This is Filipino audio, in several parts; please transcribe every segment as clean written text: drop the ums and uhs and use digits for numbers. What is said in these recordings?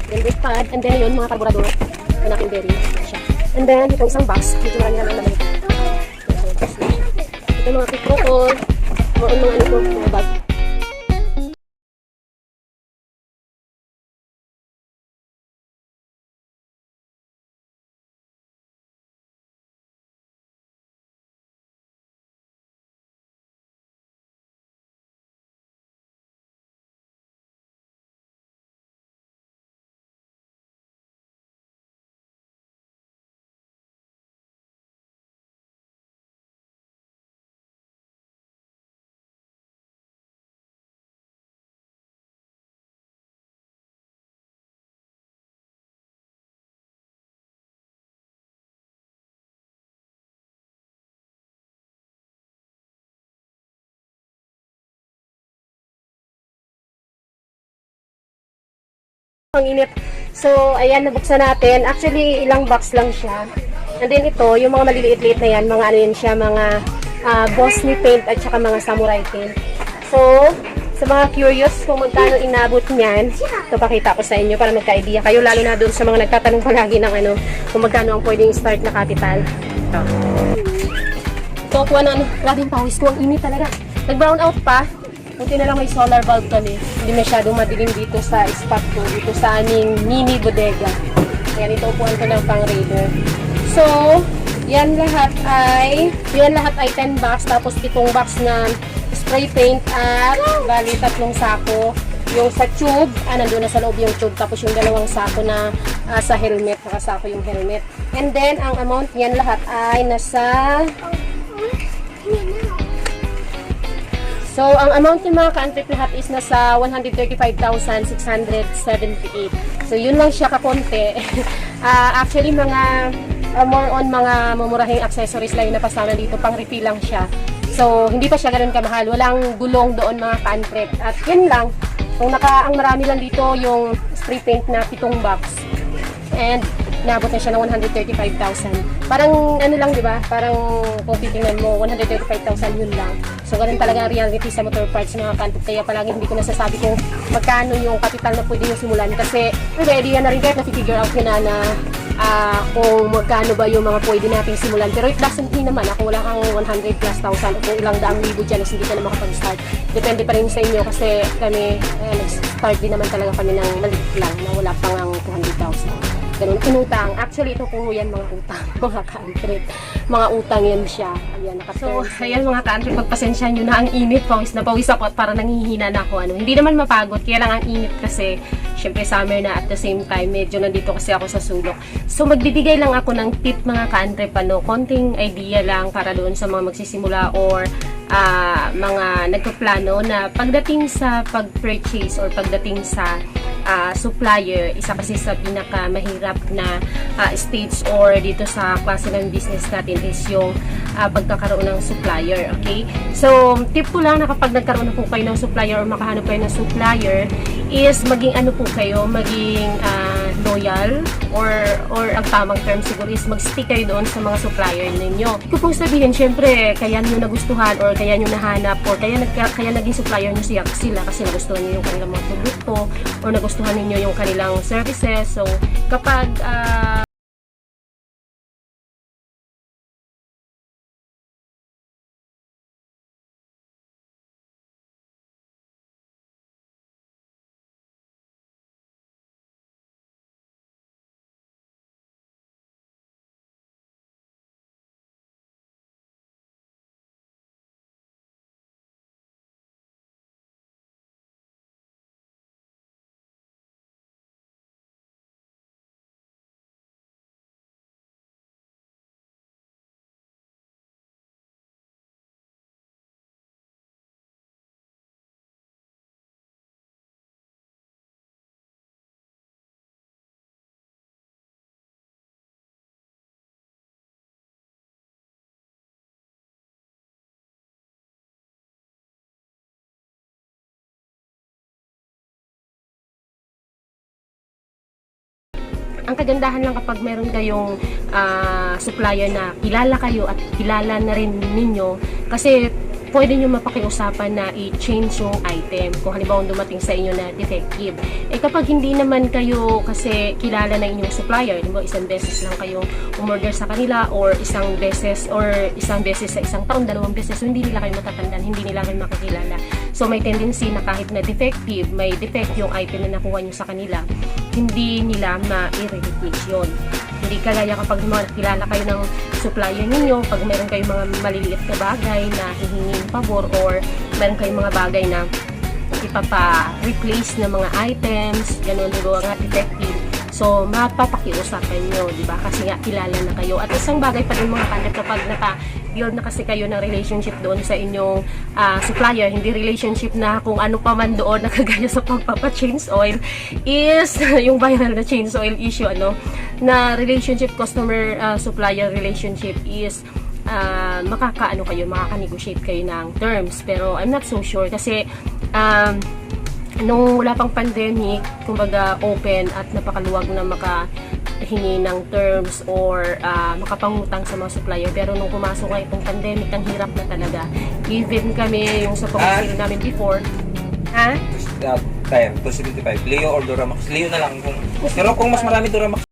then brake pad, and then yun, mga carburetor, na naking bearing siya. And then, itong isang box, medyo marami naman naman ito. Ito mga pick-roll, mga ano po, mga bag. Ang init. So, ayan, nabuksan natin. Actually, ilang box lang siya. And then ito, yung mga maliliit-liit na yan, mga ano yan siya, mga Bossy paint at saka mga samurai paint. So, sa mga curious kung magkano inabot niyan, ito pakita ko sa inyo para magka-idea kayo, lalo na doon sa mga nagtatanong palagi ng ano, kung magkano ang pwedeng start na capital. Ito. So, kuha na ano, grabing pawis ko, ang init talaga. Nag-brown out pa. Buti na lang may solar bulb kami. Hindi masyadong madilim dito sa spot ko, dito sa aming mini bodega. Ayan, ito upuan ko ng pang-raider. So, yan lahat ay 10 box, tapos 7 box na spray paint at bali 3 sako. Yung sa tube, nandun na sa loob yung tube, tapos yung 2 sako na sa helmet, nakasako yung helmet. And then, ang amount yan lahat ay nasa... So, ang amount ng mga ka-untrip lahat is nasa 135,678. So, yun lang siya kakonti. Actually, mga more on mga mamurahing accessories lang yung napasama dito. Pang refill lang siya. So, hindi pa siya ganun kamahal. Walang gulong doon mga ka-untrip. At yun lang. So, ang marami lang dito yung spray paint na 7 box. And, naabot na siya ng 135,000. Parang ano lang, di ba? Parang kung titingnan mo, 135,000 yun lang. So, ganun talaga ang reality sa motor parts mga kanto. Kaya palagi hindi ko nasasabi kung magkano yung capital na pwede nyo simulan. Kasi, idea na rin kahit na-figure out nyo na kung magkano ba yung mga pwede nating simulan. Pero it doesn't mean naman kung wala kang 100 plus thousand o kung ilang daang libo dyan, hindi ka na makapag-start. Depende pa rin sa inyo kasi kami, nag-start din naman talaga kami ng maliit lang na wala pang 200,000. Ganun, inutang. Actually, ito puro yan mga utang, mga ka-untrip. Mga utang yan siya. Ayan, so, ayan mga ka-untrip, pagpasensya nyo na ang init. Pawis na pawis ako at para nanghihina na ako. Hindi naman mapagod, kaya lang ang init kasi, syempre summer na at the same time, medyo nandito kasi ako sa sulok. So, magbibigay lang ako ng tip mga ka-untrip, konting idea lang para doon sa mga magsisimula or mga nagpaplano na pagdating sa pag-purchase or pagdating sa supplier, isa kasi sa pinakamahirap na stage or dito sa klase ng business natin is yung pagkakaroon ng supplier, okay? So, tip ko lang na kapag nagkaroon na po kayo ng supplier or makahanap kayo ng supplier is maging ano po kayo, maging loyal or ang tamang term siguro is mag-stick kayo doon sa mga supplier ninyo. Kung pong sabihin, syempre, kaya nyo nagustuhan or kaya nyo nahanap or kaya naging supplier nyo sila kasi nagustuhan nyo yung kanilang mga produkto or nagustuhan ninyo yung kanilang services. So, kapag ang kagandahan lang kapag meron kayong supplier na kilala kayo at kilala na rin ninyo kasi pwede nyo mapakiusapan na i-change yung item kung halimbawa dumating sa inyo na defective. Kapag hindi naman kayo kasi kilala na inyong supplier, halimbawa isang beses lang kayong umorder sa kanila or isang beses sa isang taon, 2 beses, so hindi nila kayo matatandaan, hindi nila kayo makikilala. So may tendency na kahit na defective, may defect yung item na nakuha nyo sa kanila, hindi nila ma-i-replace yun. Hindi kagaya kapag kilala kayo ng supplier ninyo, pag meron kayong mga maliliit na bagay na hihingin pabor or meron kayong mga bagay na ipapa-replace ng mga items, ganun, diba, nga effective. So, mapapakiusapan nyo, diba? Kasi nga, kilala na kayo. At isang bagay pa din mga kanip, kapag naka-build na kasi kayo ng relationship doon sa inyong supplier, hindi relationship na kung ano pa man doon nakagaya sa pagpapa-change oil, is yung viral na change oil issue, na relationship, customer-supplier relationship is makaka-negotiate kayo ng terms. Pero I'm not so sure kasi nung wala pang pandemic, kumbaga open at napakaluwag na makahingi ng terms or makapangutang sa mga supplier. Pero nung pumasok nga itong pandemic, ang hirap na talaga. Even kami, yung sa pag-sale namin before, ha? 275. Leo or Duramax? Leo na lang. Pero kung mas marami Duramax,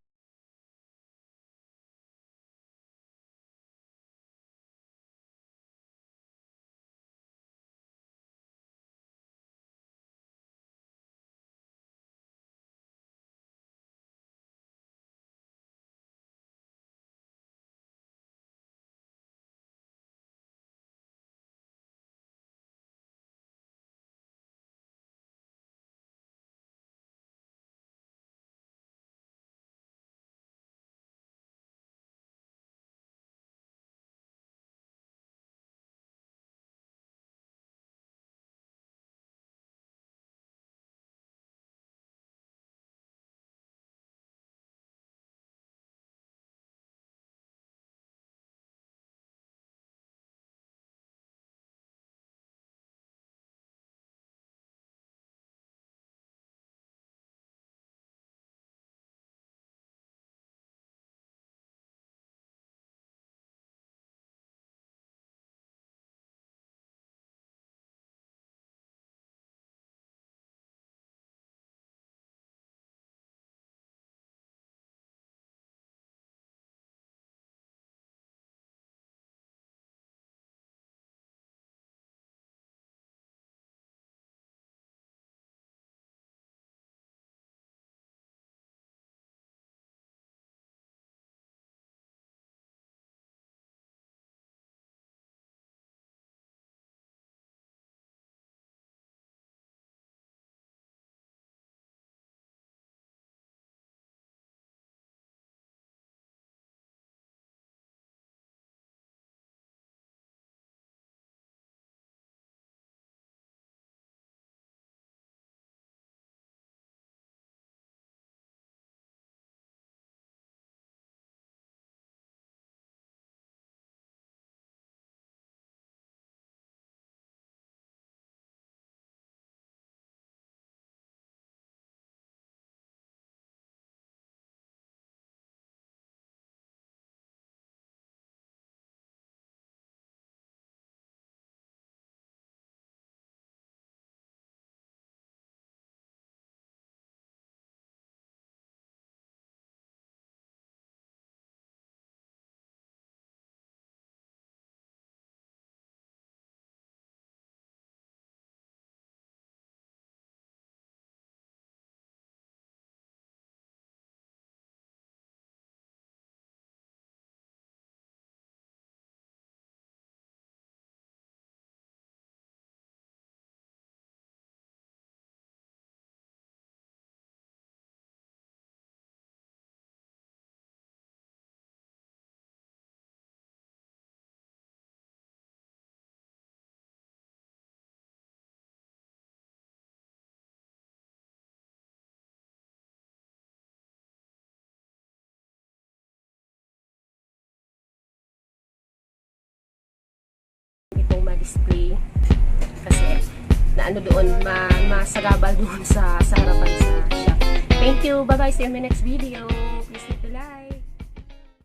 itong ma-display kasi na doon, masagabal doon sa harapan sa shop. Thank you. Bye-bye. See you in my next video.